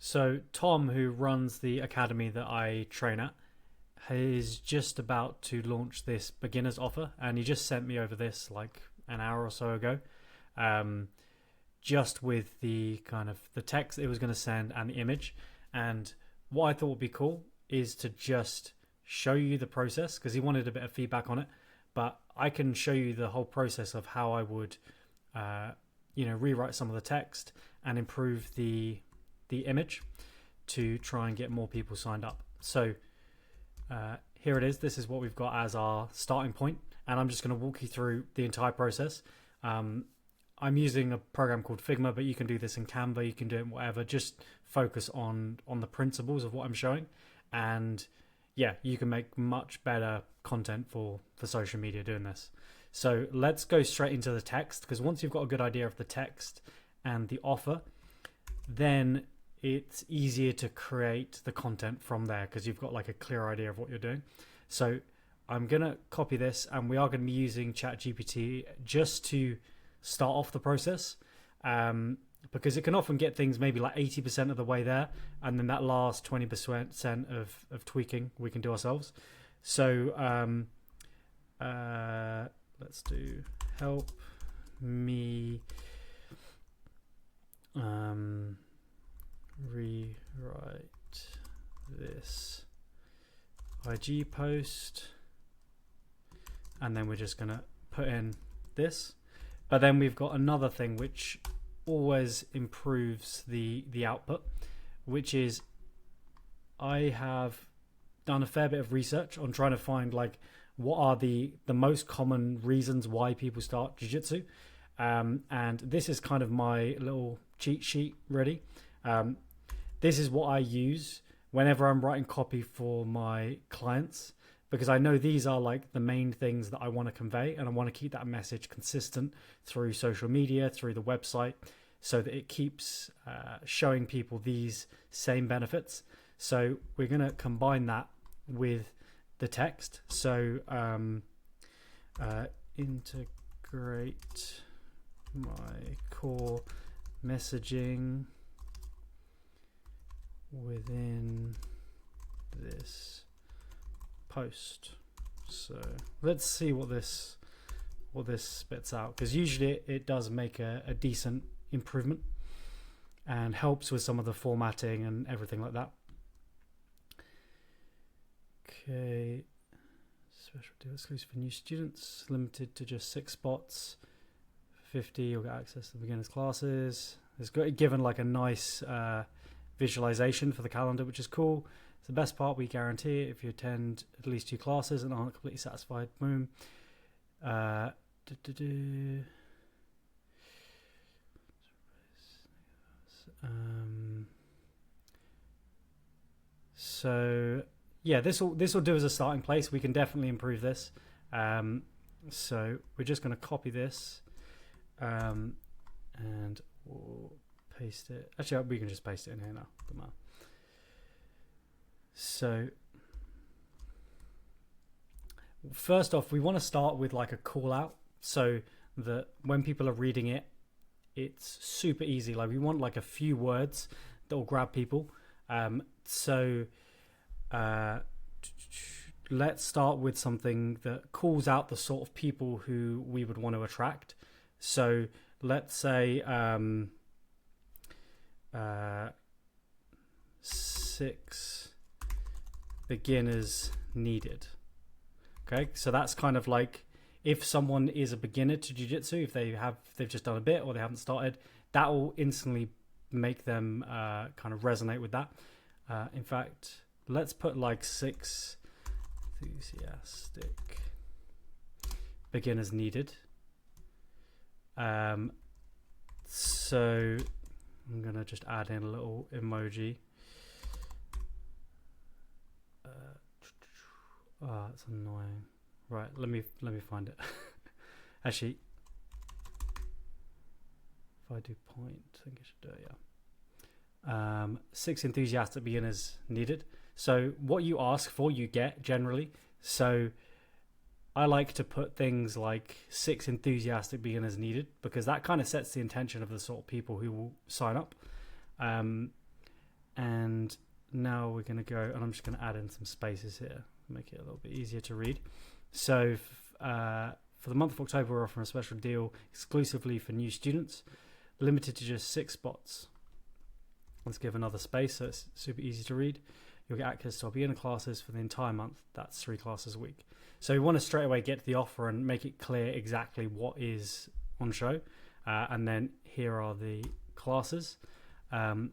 So Tom, who runs the academy that I train at, is just about to launch this beginner's offer, and he just sent me over this like an hour or so ago, um, just with the kind of the text it was going to send and the image. And what I thought would be cool is to just show you the process because he wanted a bit of feedback on it, but I can show you the whole process of how I would, uh, rewrite some of the text and improve the image to try and get more people signed up. So here it is. This is what we've got as our starting point, and I'm just going to walk you through the entire process. I'm using a program called Figma, but you can do this in Canva. You can do it in whatever. Just focus on the principles of what I'm showing, and yeah, you can make much better content for social media doing this. So let's go straight into the text, because once you've got a good idea of the text and the offer, then it's easier to create the content from there because you've got like a clear idea of what you're doing. So I'm going to copy this, and we are going to be using ChatGPT just to start off the process, because it can often get things maybe like 80% of the way there, and then that last 20% of tweaking we can do ourselves. So let's do help me rewrite this IG post, and then we're just gonna put in this. But then we've got another thing which always improves the output, which is I have done a fair bit of research on trying to find like what are the most common reasons why people start jiu-jitsu, and this is kind of my little cheat sheet ready. This is what I use whenever I'm writing copy for my clients, because I know these are like the main things that I want to convey, and I want to keep that message consistent through social media, through the website, so that it keeps showing people these same benefits. So we're going to combine that with the text. So integrate my core messaging within this post. So let's see what this spits out, because usually it does make a decent improvement and helps with some of the formatting and everything like that. Okay, special deal exclusive for new students, limited to just 6 spots. 50, you'll get access to the beginners classes. It's given like a nice visualization for the calendar, which is cool. It's the best part. We guarantee it if you attend at least 2 classes and aren't completely satisfied. Boom. So yeah, this will do as a starting place. We can definitely improve this. So we're just going to copy this, and we'll paste it. Actually, we can just paste it in here now. So first off, we want to start with like a call out, so that when people are reading it, it's super easy. Like we want like a few words that will grab people. So let's start with something that calls out the sort of people who we would want to attract. So let's say 6 beginners needed. Okay, so that's kind of like if someone is a beginner to jiu-jitsu, if they've just done a bit or they haven't started, that will instantly make them kind of resonate with that. In fact, let's put like 6 enthusiastic beginners needed. So I'm gonna just add in a little emoji. Oh, that's annoying. Right, let me find it. Actually, if I do point, I think I should do it. Yeah. 6 enthusiastic beginners needed. So what you ask for, you get generally. So I like to put things like 6 enthusiastic beginners needed, because that kind of sets the intention of the sort of people who will sign up. And now we're going to go, and I'm just going to add in some spaces here, make it a little bit easier to read. So for the month of October, we're offering a special deal exclusively for new students, limited to just 6 spots. Let's give another space so it's super easy to read. You'll get access to our beginner classes for the entire month. That's 3 classes a week. So we want to straight away get to the offer and make it clear exactly what is on show. And then here are the classes. But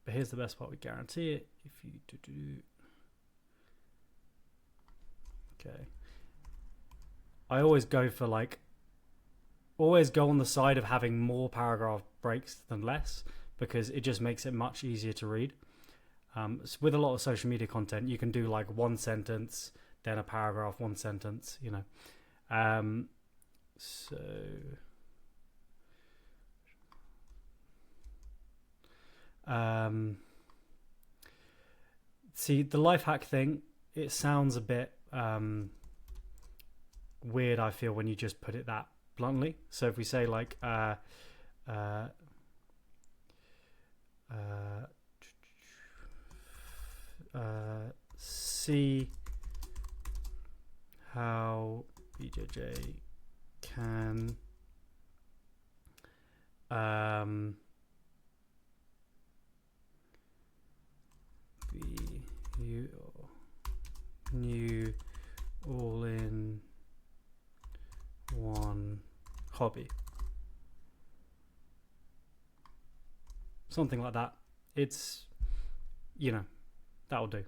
here's the best part, we guarantee it. If you okay. I always go for on the side of having more paragraph breaks than less, because it just makes it much easier to read. So with a lot of social media content, you can do like 1 sentence, then a paragraph, 1 sentence, you know. See, the life hack thing, it sounds a bit weird, I feel, when you just put it that bluntly. So if we say like see how BJJ can be your new all-in one hobby, something like that. It's, you know, that'll do.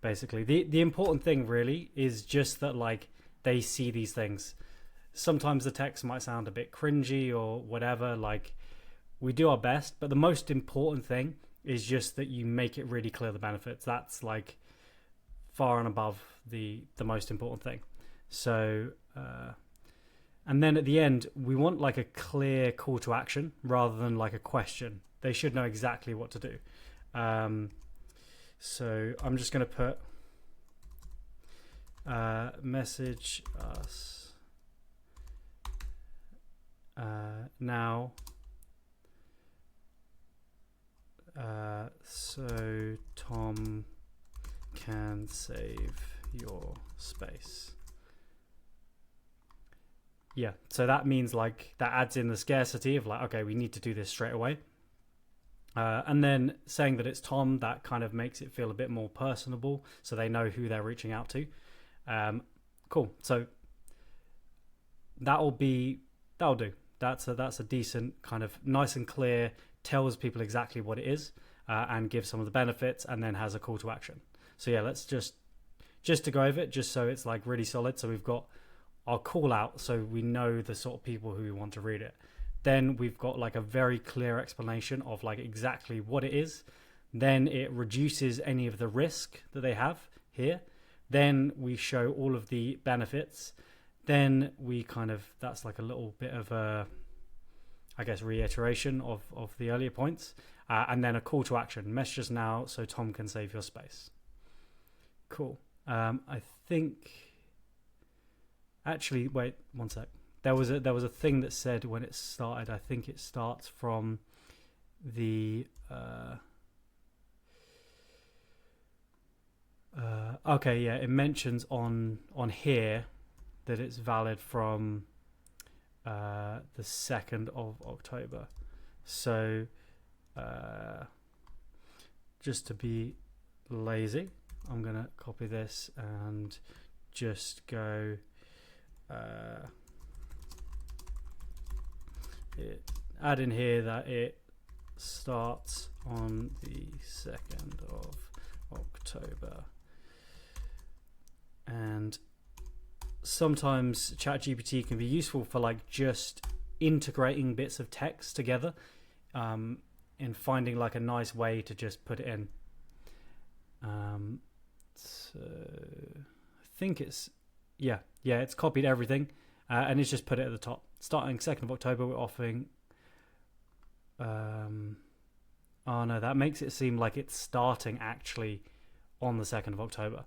Basically, the important thing really is just that like they see these things. Sometimes the text might sound a bit cringy or whatever, like we do our best, but the most important thing is just that you make it really clear the benefits. That's like far and above the most important thing. So and then at the end we want like a clear call to action rather than like a question. They should know exactly what to do. So I'm just going to put message us now so Tom can save your space. Yeah, so that means like that adds in the scarcity of like, okay, we need to do this straight away. And then saying that it's Tom, that kind of makes it feel a bit more personable, so they know who they're reaching out to. Cool. So that'll do. That's a decent kind of nice and clear, tells people exactly what it is, and gives some of the benefits, and then has a call to action. So yeah, let's just to go over it, just so it's like really solid. So we've got our call out, so we know the sort of people who want to read it. Then we've got like a very clear explanation of like exactly what it is. Then it reduces any of the risk that they have here. Then we show all of the benefits. Then we kind of, that's like a little bit of a, I guess, reiteration of the earlier points. And then a call to action. Message us now so Tom can save your space. Cool. I think, actually, wait one sec. There was a thing that said when it started. I think it starts from the okay, yeah, it mentions on here that it's valid from the 2nd of October. So just to be lazy, I'm gonna copy this and just go add in here that it starts on the 2nd of October. And sometimes ChatGPT can be useful for like just integrating bits of text together, and finding like a nice way to just put it in. So I think it's it's copied everything, and it's just put it at the top. Starting 2nd of October, we're offering. Oh no, that makes it seem like it's starting actually on the 2nd of October.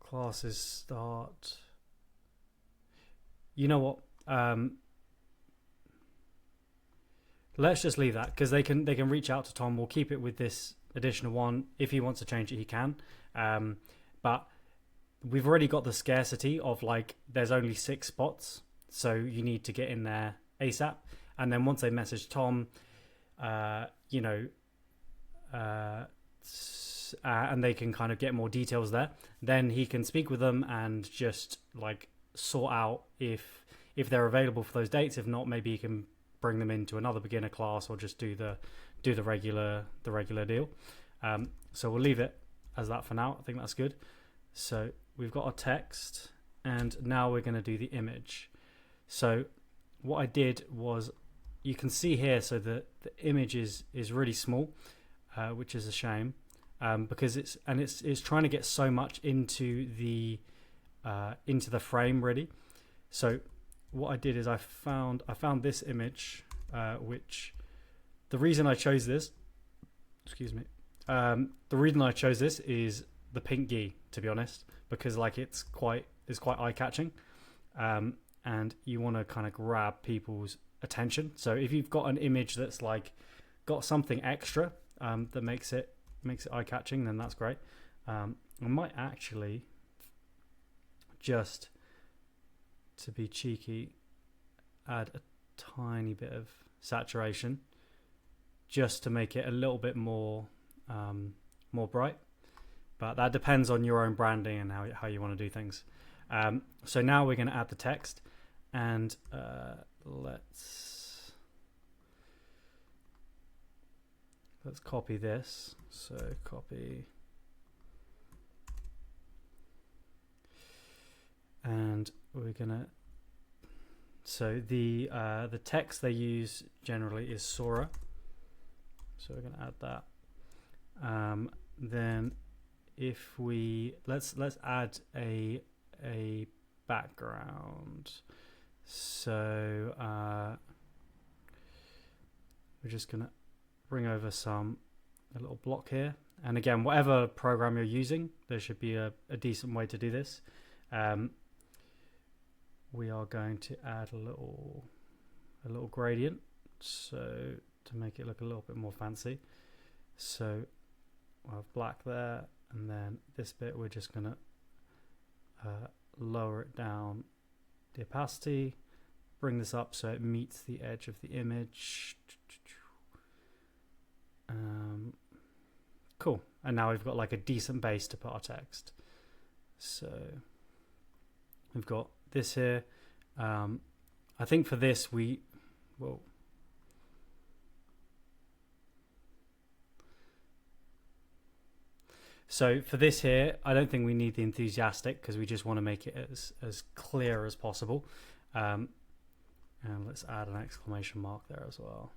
classes start. You know what? Let's just leave that because they can reach out to Tom. We'll keep it with this additional one. If he wants to change it, he can. But we've already got the scarcity of like there's only 6 spots, so you need to get in there ASAP. And then once they message Tom, and they can kind of get more details there, then he can speak with them and just like sort out if they're available for those dates. If not, maybe he can bring them into another beginner class or just do the regular deal. So we'll leave it as that for now. I think that's good. So we've got our text, and now we're going to do the image. So what I did was, you can see here, so the image is really small, which is a shame, because it's trying to get so much into the frame really. So what I did is I found this image, which the reason I chose this, the reason I chose this is the pink gi, to be honest, because like it's quite eye-catching, and you want to kind of grab people's attention. So if you've got an image that's like got something extra that makes it eye-catching, then that's great. I might actually, just to be cheeky, add a tiny bit of saturation just to make it a little bit more bright, but that depends on your own branding and how you want to do things. So now we're going to add the text, and let's copy this. So copy, and we're gonna, so the text they use generally is Sora, so we're gonna add that. Then if we let's add a background. So we're just gonna bring over a little block here, and again, whatever program you're using, there should be a decent way to do this. We are going to add a little gradient, so to make it look a little bit more fancy. So we'll have black there, and then this bit we're just gonna lower it down the opacity, bring this up so it meets the edge of the image. Cool, and now we've got like a decent base to put our text. So we've got this here. I think for this so for this here, I don't think we need the enthusiastic because we just want to make it as clear as possible. And let's add an exclamation mark there as well,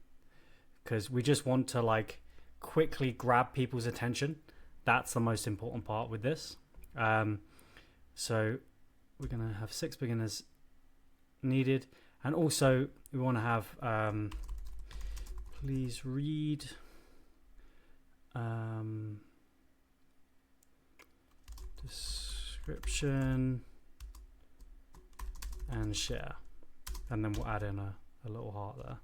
because we just want to like quickly grab people's attention. That's the most important part with this. So we're going to have 6 beginners needed, and also we want to have please read description and share, and then we'll add in a little heart there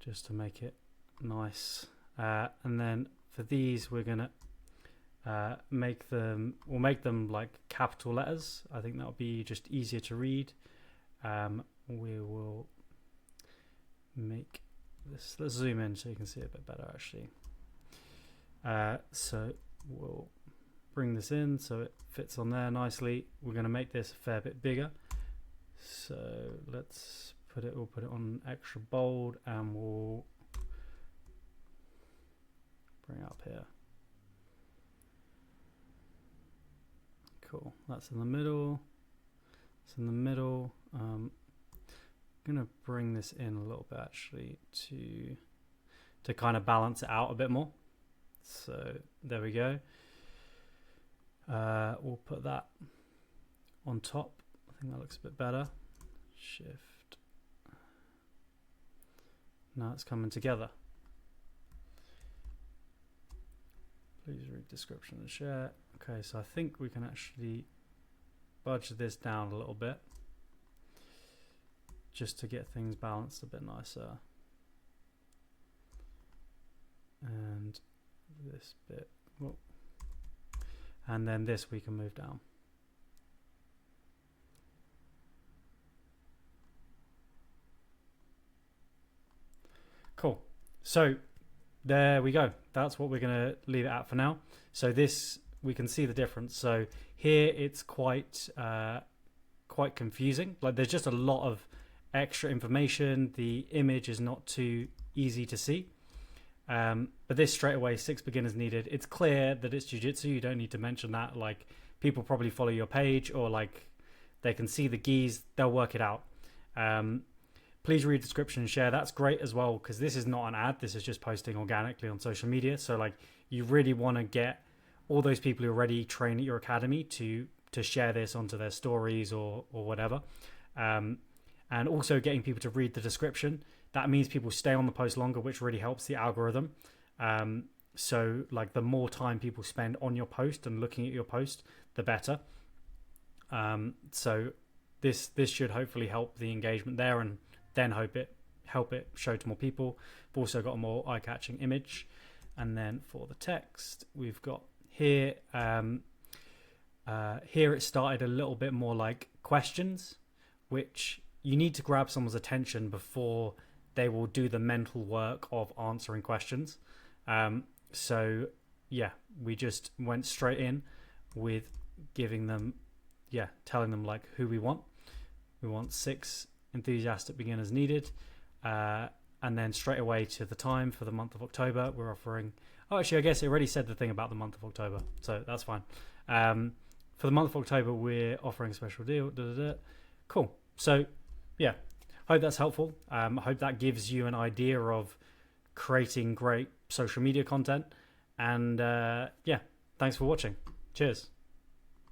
just to make it nice. And then for these we're gonna we'll make them like capital letters. I think that'll be just easier to read. We will make this, let's zoom in so you can see it a bit better actually. So we'll bring this in so it fits on there nicely. We're going to make this a fair bit bigger, so we'll put it on extra bold, and we'll bring it up here. Cool, that's in the middle. It's in the middle. I'm going to bring this in a little bit actually to kind of balance it out a bit more. So there we go. We'll put that on top. I think that looks a bit better. Shift. Now it's coming together. Please read description and share. Okay, so I think we can actually budge this down a little bit just to get things balanced a bit nicer. And this bit, whoa. And then this we can move down. Cool. So there we go. That's what we're going to leave it at for now. So this, we can see the difference. So here it's quite confusing. Like there's just a lot of extra information. The image is not too easy to see. But this straight away, 6 beginners needed. It's clear that it's jiu-jitsu. You don't need to mention that. Like people probably follow your page, or like they can see the gis. They'll work it out. Please read the description and share. That's great as well, because this is not an ad. This is just posting organically on social media. So like you really want to get all those people who already train at your academy to share this onto their stories or whatever. And also getting people to read the description. That means people stay on the post longer, which really helps the algorithm. So like the more time people spend on your post and looking at your post, the better. So this should hopefully help the engagement there, and then help it show to more people. We've also got a more eye-catching image. And then for the text, we've got here, here it started a little bit more like questions, which you need to grab someone's attention before they will do the mental work of answering questions. So yeah, we just went straight in with giving them, telling them like who we want. We want 6 enthusiastic beginners needed, and then straight away to the time for the month of October. We're offering, I guess it already said the thing about the month of October, so that's fine. For the month of October, we're offering a special deal. Cool. So yeah, hope that's helpful. I hope that gives you an idea of creating great social media content, and thanks for watching. Cheers.